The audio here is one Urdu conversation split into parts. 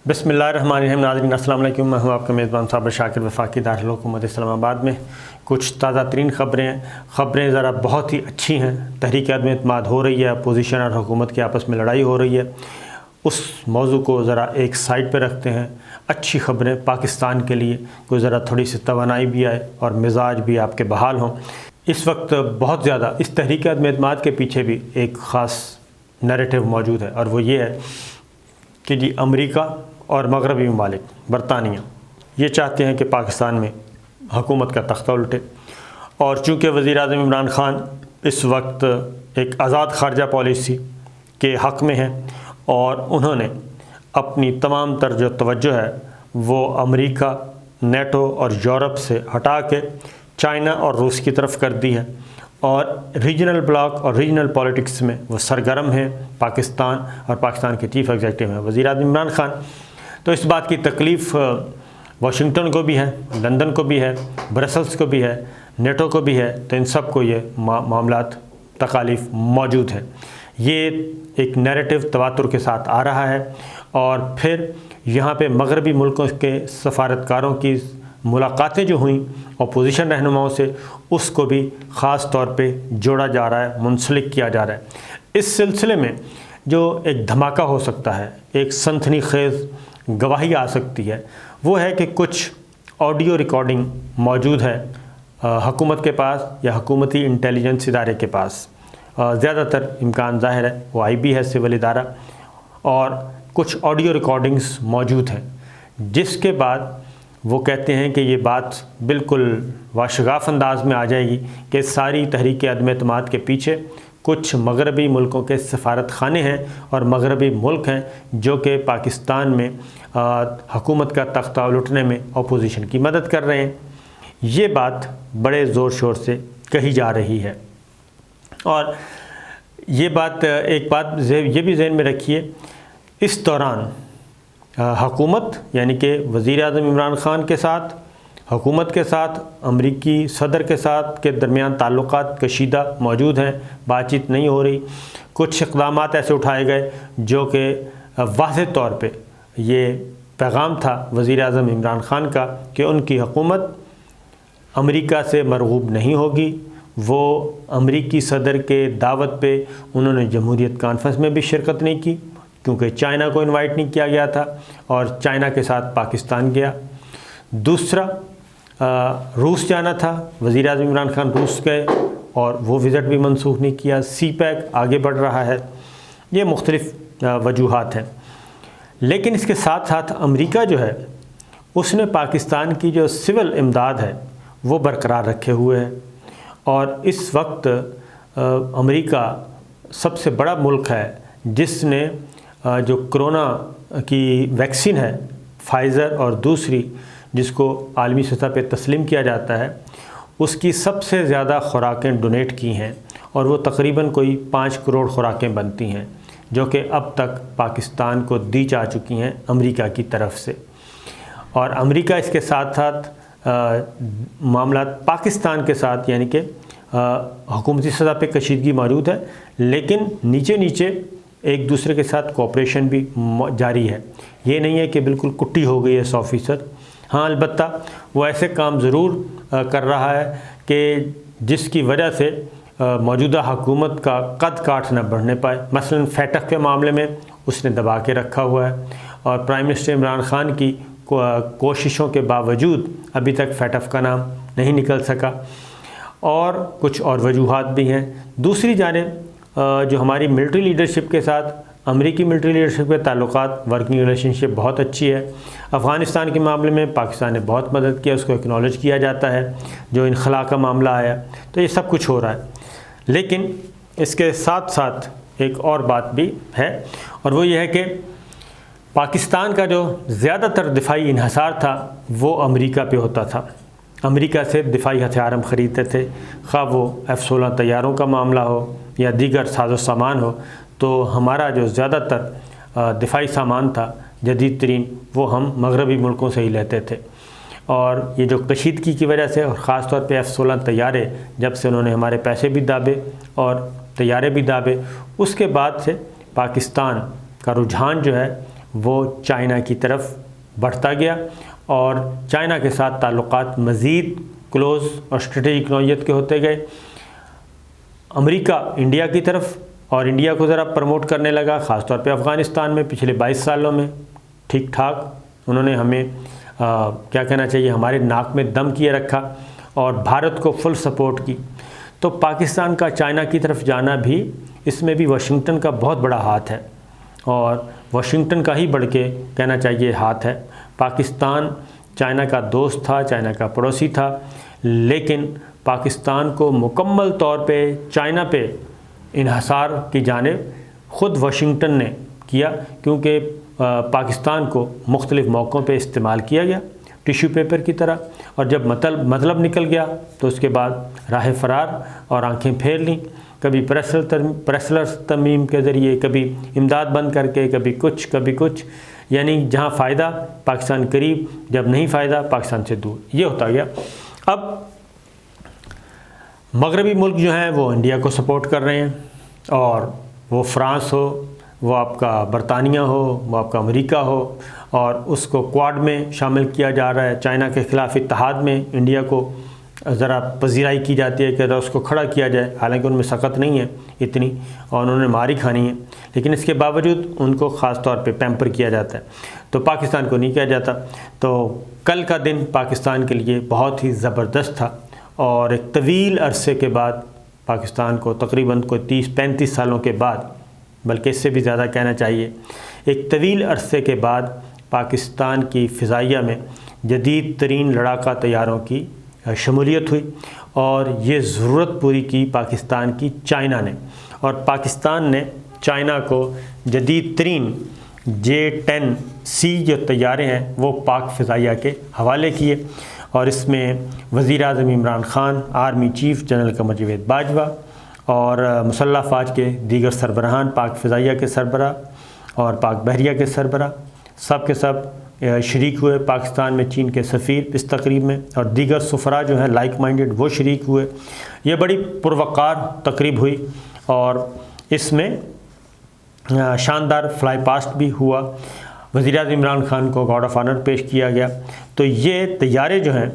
بسم اللہ الرحمن الرحیم۔ ناظرین السلام علیکم، میں ہوں آپ کا میزبان صابر شاکر وفاقی دارالحکومت اسلام آباد میں۔ کچھ تازہ ترین خبریں ذرا بہت ہی اچھی ہیں۔ تحریک عدم اعتماد ہو رہی ہے، اپوزیشن اور حکومت کی آپس میں لڑائی ہو رہی ہے، اس موضوع کو ذرا ایک سائڈ پہ رکھتے ہیں۔ اچھی خبریں پاکستان کے لیے، کوئی ذرا تھوڑی سی توانائی بھی آئے اور مزاج بھی آپ کے بحال ہوں۔ اس وقت بہت زیادہ اس تحریک عدم اعتماد کے پیچھے بھی ایک خاص نیریٹو موجود ہے، اور وہ یہ ہے کہ جی امریکہ اور مغربی ممالک، برطانیہ، یہ چاہتے ہیں کہ پاکستان میں حکومت کا تختہ الٹے، اور چونکہ وزیر اعظم عمران خان اس وقت ایک آزاد خارجہ پالیسی کے حق میں ہیں، اور انہوں نے اپنی تمام تر جو توجہ ہے وہ امریکہ، نیٹو اور یورپ سے ہٹا کے چائنا اور روس کی طرف کر دی ہے، اور ریجنل بلاک اور ریجنل پولیٹکس میں وہ سرگرم ہیں پاکستان، اور پاکستان کے چیف ایگزیکٹو ہیں وزیر اعظم عمران خان۔ تو اس بات کی تکلیف واشنگٹن کو بھی ہے، لندن کو بھی ہے، برسلز کو بھی ہے، نیٹو کو بھی ہے، تو ان سب کو یہ معاملات تکالیف موجود ہیں۔ یہ ایک نیریٹو تواتر کے ساتھ آ رہا ہے، اور پھر یہاں پہ مغربی ملکوں کے سفارتکاروں کی ملاقاتیں جو ہوئیں اپوزیشن رہنماؤں سے، اس کو بھی خاص طور پہ جوڑا جا رہا ہے، منسلک کیا جا رہا ہے۔ اس سلسلے میں جو ایک دھماکہ ہو سکتا ہے، ایک سنسنی خیز گواہی آ سکتی ہے، وہ ہے کہ کچھ آڈیو ریکارڈنگ موجود ہے حکومت کے پاس یا حکومتی انٹیلیجنس ادارے کے پاس۔ زیادہ تر امکان ظاہر ہے وہ IB ہے، سول ادارہ، اور کچھ آڈیو ریکارڈنگز موجود ہیں، جس کے بعد وہ کہتے ہیں کہ یہ بات بالکل واشگاف انداز میں آ جائے گی کہ ساری تحریک عدم اعتماد کے پیچھے کچھ مغربی ملکوں کے سفارت خانے ہیں اور مغربی ملک ہیں جو کہ پاکستان میں حکومت کا تختہ الٹنے میں اپوزیشن کی مدد کر رہے ہیں۔ یہ بات بڑے زور شور سے کہی جا رہی ہے، اور یہ بات ایک بات یہ بھی ذہن میں رکھیے، اس دوران حکومت یعنی کہ وزیر اعظم عمران خان کے ساتھ، حکومت کے ساتھ، امریکی صدر کے ساتھ کے درمیان تعلقات کشیدہ موجود ہیں، بات چیت نہیں ہو رہی۔ کچھ اقدامات ایسے اٹھائے گئے جو کہ واضح طور پہ یہ پیغام تھا وزیر اعظم عمران خان کا کہ ان کی حکومت امریکہ سے مرغوب نہیں ہوگی۔ وہ امریکی صدر کے دعوت پہ انہوں نے جمہوریت کانفرنس میں بھی شرکت نہیں کی، کیونکہ چائنا کو انوائٹ نہیں کیا گیا تھا، اور چائنا کے ساتھ پاکستان گیا۔ دوسرا، روس جانا تھا، وزیر اعظم عمران خان روس گئے اور وہ وزٹ بھی منسوخ نہیں کیا۔ سی پیک آگے بڑھ رہا ہے۔ یہ مختلف وجوہات ہیں، لیکن اس کے ساتھ ساتھ امریکہ جو ہے اس نے پاکستان کی جو سول امداد ہے وہ برقرار رکھے ہوئے ہے، اور اس وقت امریکہ سب سے بڑا ملک ہے جس نے جو کرونا کی ویکسین ہے فائزر، اور دوسری جس کو عالمی سطح پہ تسلیم کیا جاتا ہے، اس کی سب سے زیادہ خوراکیں ڈونیٹ کی ہیں، اور وہ تقریباً کوئی 5 کروڑ خوراکیں بنتی ہیں جو کہ اب تک پاکستان کو دی جا چکی ہیں امریکہ کی طرف سے۔ اور امریکہ اس کے ساتھ ساتھ معاملات پاکستان کے ساتھ یعنی کہ حکومتی سطح پہ کشیدگی موجود ہے، لیکن نیچے نیچے ایک دوسرے کے ساتھ کوآپریشن بھی جاری ہے۔ یہ نہیں ہے کہ بالکل کٹی ہو گئی ہے 100%۔ ہاں، البتہ وہ ایسے کام ضرور کر رہا ہے کہ جس کی وجہ سے موجودہ حکومت کا قد کاٹ نہ بڑھنے پائے۔ مثلا فیٹک کے معاملے میں اس نے دبا کے رکھا ہوا ہے، اور پرائم منسٹر عمران خان کی کوششوں کے باوجود ابھی تک فیٹف کا نام نہیں نکل سکا، اور کچھ اور وجوہات بھی ہیں۔ دوسری جانب جو ہماری ملٹری لیڈرشپ کے ساتھ امریکی ملٹری لیڈرشپ کے تعلقات، ورکنگ ریلیشن شپ بہت اچھی ہے۔ افغانستان کے معاملے میں پاکستان نے بہت مدد کیا، اس کو اکنالج کیا جاتا ہے۔ جو انخلا کا معاملہ آیا، تو یہ سب کچھ ہو رہا ہے، لیکن اس کے ساتھ ساتھ ایک اور بات بھی ہے، اور وہ یہ ہے کہ پاکستان کا جو زیادہ تر دفاعی انحصار تھا وہ امریکہ پہ ہوتا تھا۔ امریکہ سے دفاعی ہتھیار ہم خریدتے تھے، خواہ وہ F-16 طیاروں کا معاملہ ہو یا دیگر ساز و سامان ہو، تو ہمارا جو زیادہ تر دفاعی سامان تھا جدید ترین، وہ ہم مغربی ملکوں سے ہی لیتے تھے۔ اور یہ جو کشیدگی کی وجہ سے، اور خاص طور پہ F-16 طیارے جب سے انہوں نے ہمارے پیسے بھی دابے اور طیارے بھی دابے، اس کے بعد سے پاکستان کا رجحان جو ہے وہ چائنا کی طرف بڑھتا گیا اور چائنا کے ساتھ تعلقات مزید کلوز اور اسٹریٹجک نوعیت کے ہوتے گئے۔ امریکہ انڈیا کی طرف اور انڈیا کو ذرا پروموٹ کرنے لگا، خاص طور پہ افغانستان میں پچھلے 22 سالوں میں ٹھیک ٹھاک انہوں نے ہمیں کیا کہنا چاہیے ہمارے ناک میں دم کیے رکھا اور بھارت کو فل سپورٹ کی۔ تو پاکستان کا چائنا کی طرف جانا بھی اس میں بھی واشنگٹن کا بہت بڑا ہاتھ ہے اور واشنگٹن کا ہی بڑھ کے کہنا چاہیے ہاتھ ہے۔ پاکستان چائنا کا دوست تھا، چائنا کا پڑوسی تھا، لیکن پاکستان کو مکمل طور پہ چائنا پہ انحصار کی جانب خود واشنگٹن نے کیا، کیونکہ پاکستان کو مختلف موقعوں پہ استعمال کیا گیا ٹیشو پیپر کی طرح، اور جب مطلب نکل گیا تو اس کے بعد راہ فرار اور آنکھیں پھیر لیں، کبھی پریسلر ترمیم کے ذریعے، کبھی امداد بند کر کے، کبھی کچھ، یعنی جہاں فائدہ پاکستان قریب، جب نہیں فائدہ پاکستان سے دور، یہ ہوتا گیا۔ اب مغربی ملک جو ہیں وہ انڈیا کو سپورٹ کر رہے ہیں، اور وہ فرانس ہو، وہ آپ کا برطانیہ ہو، وہ آپ کا امریکہ ہو، اور اس کو کواد میں شامل کیا جا رہا ہے۔ چائنا کے خلاف اتحاد میں انڈیا کو ذرا پذیرائی کی جاتی ہے کہ ذرا اس کو کھڑا کیا جائے، حالانکہ ان میں سخت نہیں ہے اتنی اور انہوں نے ماری کھانی ہے، لیکن اس کے باوجود ان کو خاص طور پہ پیمپر کیا جاتا ہے، تو پاکستان کو نہیں کیا جاتا۔ تو کل کا دن پاکستان کے لیے بہت ہی زبردست تھا، اور ایک طویل عرصے کے بعد پاکستان کو تقریباً کوئی 30-35 سالوں کے بعد، بلکہ اس سے بھی زیادہ کہنا چاہیے، ایک طویل عرصے کے بعد پاکستان کی فضائیہ میں جدید ترین لڑاکا طیاروں کی شمولیت ہوئی، اور یہ ضرورت پوری کی پاکستان کی چائنا نے، اور پاکستان نے چائنا کو جدید ترین J-10C جو طیارے ہیں وہ پاک فضائیہ کے حوالے کیے، اور اس میں وزیر اعظم Imran Khan, army chief general Qamar Javed Bajwa اور مسلح افواج کے دیگر سربراہان، پاک فضائیہ کے سربراہ اور پاک بحریہ کے سربراہ، سب کے سب شریک ہوئے۔ پاکستان میں چین کے سفیر اس تقریب میں اور دیگر سفراء جو ہیں لائک مائنڈڈ وہ شریک ہوئے۔ یہ بڑی پروقار تقریب ہوئی، اور اس میں شاندار فلائی پاسٹ بھی ہوا، وزیر اعظم عمران خان کو گارڈ آف آنر پیش کیا گیا۔ تو یہ طیارے جو ہیں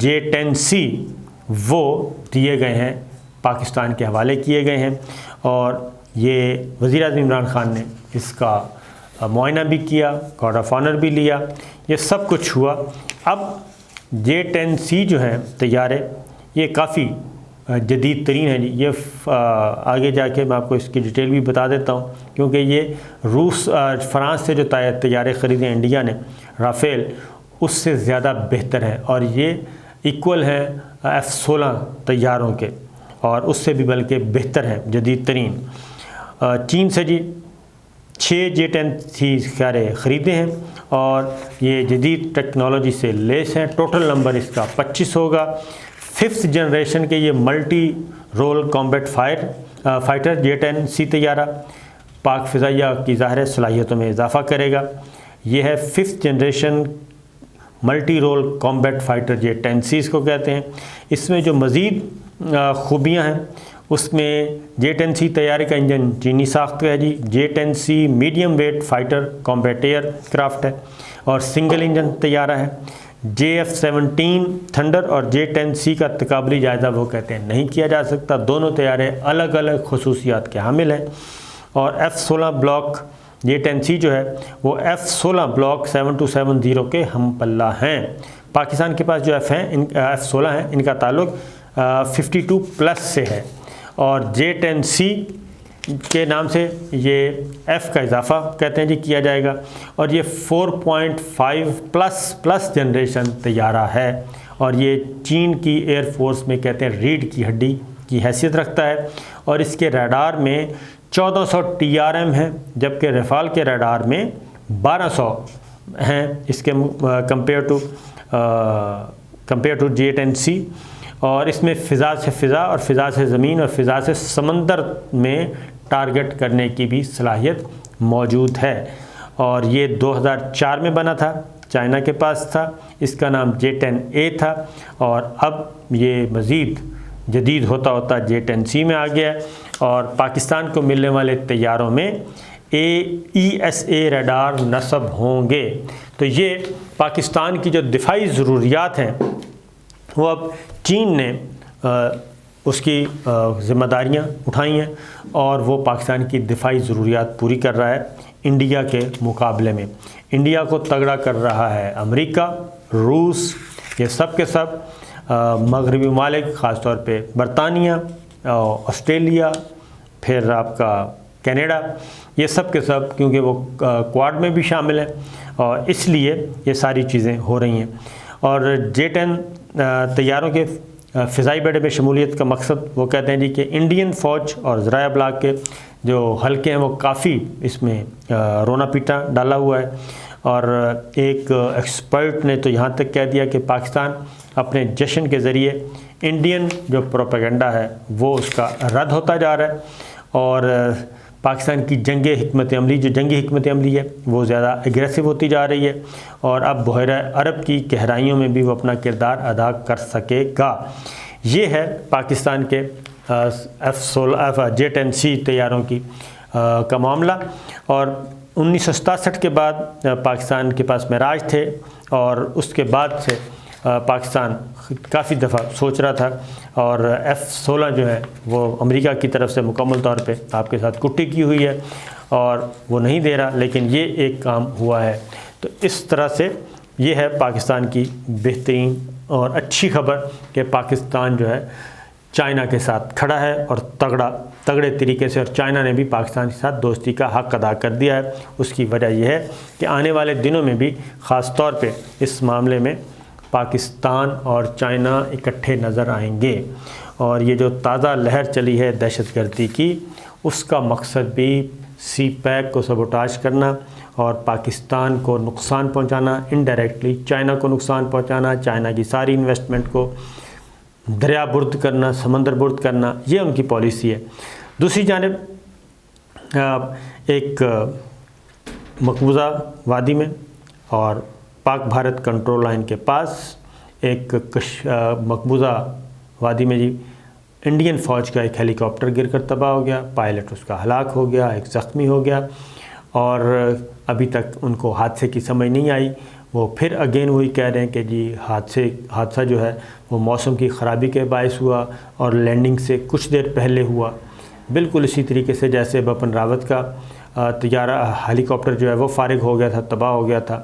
J-10C وہ دیے گئے ہیں، پاکستان کے حوالے کیے گئے ہیں، اور یہ وزیر اعظم عمران خان نے اس کا معائنہ بھی کیا، گارڈ آف آنر بھی لیا، یہ سب کچھ ہوا۔ اب J-10C جو ہیں طیارے، یہ کافی جدید ترین ہیں جی، یہ آگے جا کے میں آپ کو اس کی ڈیٹیل بھی بتا دیتا ہوں، کیونکہ یہ فرانس سے جو طیارے خریدے انڈیا نے رافیل، اس سے زیادہ بہتر ہے، اور یہ ایکول ہیں F-16 طیاروں کے، اور اس سے بھی بلکہ بہتر ہے، جدید ترین۔ چین سے جی 6 J-10C خریدے ہیں، اور یہ جدید ٹیکنالوجی سے لیس ہیں۔ ٹوٹل نمبر اس کا 25 ہوگا۔ 5th جنریشن کے یہ multi role combat fighter J-10C طیارہ پاک فضائیہ کی ظاہر صلاحیتوں میں اضافہ کرے گا۔ یہ ہے 5th generation multi role combat fighter J-10C اس کو کہتے ہیں۔ اس میں جو مزید خوبیاں ہیں، اس میں J-10C طیارے کا انجن چینی ساخت کا ہے جی۔ J-10C medium weight fighter combat aircraft ہے اور سنگل انجن طیارہ ہے۔ JF-17 تھنڈر اور J-10C کا تقابلی جائزہ وہ کہتے ہیں نہیں کیا جا سکتا، دونوں طیارے الگ الگ خصوصیات کے حامل ہیں، اور F-16 بلاک J-10C جو ہے وہ F-16 بلاک 7270 کے ہم پلہ ہیں۔ پاکستان کے پاس جو F-16 ہیں ان کا تعلق 52+ سے ہے، اور J-10C کے نام سے یہ F کا اضافہ کہتے ہیں جی کیا جائے گا، اور یہ 4.5+ جنریشن طیارہ ہے، اور یہ چین کی ایئر فورس میں کہتے ہیں ریڑھ کی ہڈی کی حیثیت رکھتا ہے، اور اس کے ریڈار میں 1400 TRM ہیں، جبکہ رفال کے ریڈار میں 1200 ہیں اس کے کمپیئر ٹو J-10C، اور اس میں فضا سے فضا اور فضا سے زمین اور فضا سے سمندر میں ٹارگٹ کرنے کی بھی صلاحیت موجود ہے، اور یہ 2004 میں بنا تھا، چائنا کے پاس تھا، اس کا نام J-10A تھا، اور اب یہ مزید جدید ہوتا ہوتا J-10C میں آ گیا ہے، اور پاکستان کو ملنے والے طیاروں میں ESA ریڈار نصب ہوں گے۔ تو یہ پاکستان کی جو دفاعی ضروریات ہیں وہ اب چین نے اس کی ذمہ داریاں اٹھائی ہیں اور وہ پاکستان کی دفاعی ضروریات پوری کر رہا ہے انڈیا کے مقابلے میں۔ انڈیا کو تگڑا کر رہا ہے امریکہ، روس، یہ سب کے سب مغربی ممالک، خاص طور پہ برطانیہ، آسٹریلیا، پھر آپ کا کینیڈا، یہ سب کے سب، کیونکہ وہ کوارڈ میں بھی شامل ہیں اور اس لیے یہ ساری چیزیں ہو رہی ہیں۔ اور J-10 طیاروں کے فضائی بیڑے میں شمولیت کا مقصد وہ کہتے ہیں جی کہ انڈین فوج اور ذرائع ابلاغ کے جو حلقے ہیں وہ کافی اس میں رونا پیٹا ڈالا ہوا ہے۔ اور ایک ایکسپرٹ نے تو یہاں تک کہہ دیا کہ پاکستان اپنے جشن کے ذریعے انڈین جو پروپیگنڈا ہے وہ اس کا رد ہوتا جا رہا ہے اور پاکستان کی جنگی حکمت عملی ہے وہ زیادہ ایگریسو ہوتی جا رہی ہے اور اب بحیرہ عرب کی گہرائیوں میں بھی وہ اپنا کردار ادا کر سکے گا۔ یہ ہے پاکستان کے J-10C طیاروں کی کا معاملہ۔ اور 1967 کے بعد پاکستان کے پاس معراج تھے اور اس کے بعد سے پاکستان کافی دفعہ سوچ رہا تھا اور F-16 جو ہے وہ امریکہ کی طرف سے مکمل طور پہ آپ کے ساتھ کٹی کی ہوئی ہے اور وہ نہیں دے رہا، لیکن یہ ایک کام ہوا ہے۔ تو اس طرح سے یہ ہے پاکستان کی بہترین اور اچھی خبر کہ پاکستان جو ہے چائنا کے ساتھ کھڑا ہے اور تگڑے طریقے سے، اور چائنا نے بھی پاکستان کے ساتھ دوستی کا حق ادا کر دیا ہے۔ اس کی وجہ یہ ہے کہ آنے والے دنوں میں بھی خاص طور پہ اس معاملے میں پاکستان اور چائنا اکٹھے نظر آئیں گے۔ اور یہ جو تازہ لہر چلی ہے دہشت گردی کی، اس کا مقصد بھی CPEC کو سبوٹاج کرنا اور پاکستان کو نقصان پہنچانا، انڈائریکٹلی چائنا کو نقصان پہنچانا، چائنا کی ساری انویسٹمنٹ کو دریا برد کرنا، سمندر برد کرنا، یہ ان کی پالیسی ہے۔ دوسری جانب ایک مقبوضہ وادی میں اور پاک بھارت کنٹرول لائن کے پاس ایک مقبوضہ وادی میں جی انڈین فوج کا ایک ہیلی کاپٹر گر کر تباہ ہو گیا، پائلٹ اس کا ہلاک ہو گیا، ایک زخمی ہو گیا اور ابھی تک ان کو حادثے کی سمجھ نہیں آئی۔ وہ پھر اگین وہی کہہ رہے ہیں کہ جی حادثہ جو ہے وہ موسم کی خرابی کے باعث ہوا اور لینڈنگ سے کچھ دیر پہلے ہوا، بالکل اسی طریقے سے جیسے بپن راوت کا طیارہ ہیلی کاپٹر جو ہے وہ فارغ ہو گیا تھا، تباہ ہو گیا تھا۔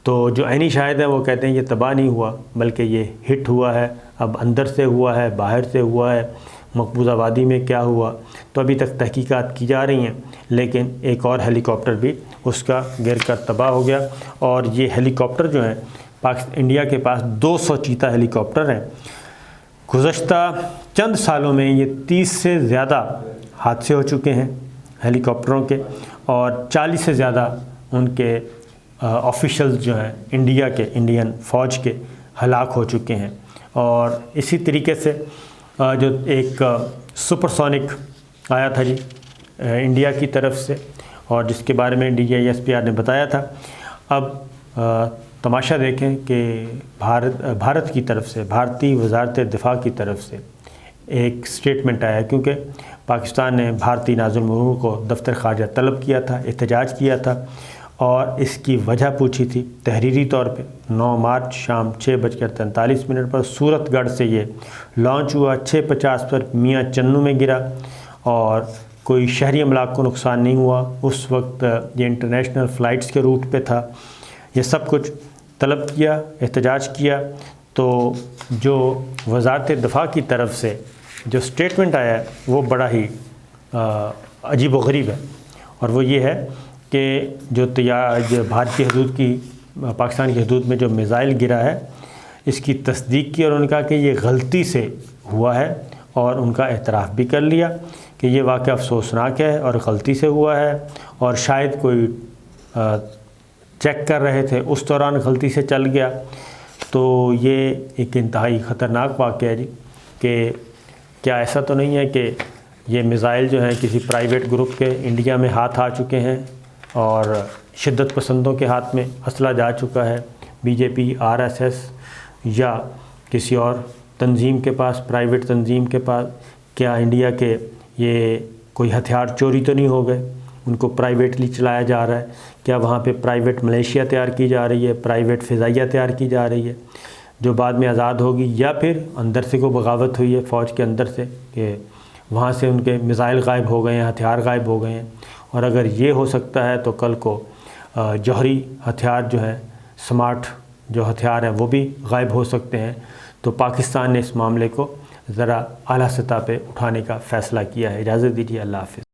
تو جو عینی شاہد ہیں وہ کہتے ہیں یہ تباہ نہیں ہوا بلکہ یہ ہٹ ہوا ہے، اب اندر سے ہوا ہے، باہر سے ہوا ہے، مقبوضہ وادی میں کیا ہوا، تو ابھی تک تحقیقات کی جا رہی ہیں، لیکن ایک اور ہیلی کاپٹر بھی اس کا گر کر تباہ ہو گیا۔ اور یہ ہیلی کاپٹر جو ہیں انڈیا کے پاس 200 چیتا ہیلی کاپٹر ہیں۔ گزشتہ چند سالوں میں یہ 30 سے زیادہ حادثے ہو چکے ہیں ہیلی کاپٹروں کے اور 40 سے زیادہ ان کے آفیشلز جو ہیں انڈین فوج کے ہلاک ہو چکے ہیں۔ اور اسی طریقے سے جو ایک سپر سونک آیا تھا جی انڈیا کی طرف سے اور جس کے بارے میں DGISPR نے بتایا تھا، اب تماشا دیکھیں کہ بھارت کی طرف سے، بھارتی وزارت دفاع کی طرف سے ایک سٹیٹمنٹ آیا، کیونکہ پاکستان نے بھارتی ناظر مرمو کو دفتر خارجہ طلب کیا تھا، احتجاج کیا تھا اور اس کی وجہ پوچھی تھی تحریری طور پہ۔ 9 مارچ شام 6:43 پر سورت گڑھ سے یہ لانچ ہوا، 6:50 پر میاں چنو میں گرا اور کوئی شہری املاک کو نقصان نہیں ہوا۔ اس وقت یہ انٹرنیشنل فلائٹس کے روٹ پہ تھا۔ یہ سب کچھ طلب کیا، احتجاج کیا، تو جو وزارت دفاع کی طرف سے جو سٹیٹمنٹ آیا ہے وہ بڑا ہی عجیب و غریب ہے، اور وہ یہ ہے کہ جو بھارتی حدود کی، پاکستان کی حدود میں جو میزائل گرا ہے اس کی تصدیق کی اور انہوں نے کہا کہ یہ غلطی سے ہوا ہے اور ان کا اعتراف بھی کر لیا کہ یہ واقعہ افسوسناک ہے اور غلطی سے ہوا ہے اور شاید کوئی چیک کر رہے تھے اس دوران غلطی سے چل گیا۔ تو یہ ایک انتہائی خطرناک واقعہ ہے جی کہ کیا ایسا تو نہیں ہے کہ یہ میزائل جو ہیں کسی پرائیویٹ گروپ کے انڈیا میں ہاتھ آ چکے ہیں اور شدت پسندوں کے ہاتھ میں اسلحہ جا چکا ہے، BJP RSS یا کسی اور تنظیم کے پاس، پرائیویٹ تنظیم کے پاس؟ کیا انڈیا کے یہ کوئی ہتھیار چوری تو نہیں ہو گئے؟ ان کو پرائیویٹلی چلایا جا رہا ہے؟ کیا وہاں پہ پرائیویٹ ملیشیا تیار کی جا رہی ہے، پرائیویٹ فضائیہ تیار کی جا رہی ہے جو بعد میں آزاد ہوگی، یا پھر اندر سے کوئی بغاوت ہوئی ہے فوج کے اندر سے کہ وہاں سے ان کے میزائل غائب ہو گئے ہیں، ہتھیار غائب ہو گئے ہیں؟ اور اگر یہ ہو سکتا ہے تو کل کو جوہری ہتھیار جو ہیں، سمارٹ جو ہتھیار ہیں وہ بھی غائب ہو سکتے ہیں۔ تو پاکستان نے اس معاملے کو ذرا اعلیٰ سطح پہ اٹھانے کا فیصلہ کیا ہے۔ اجازت دیجیے، اللہ حافظ۔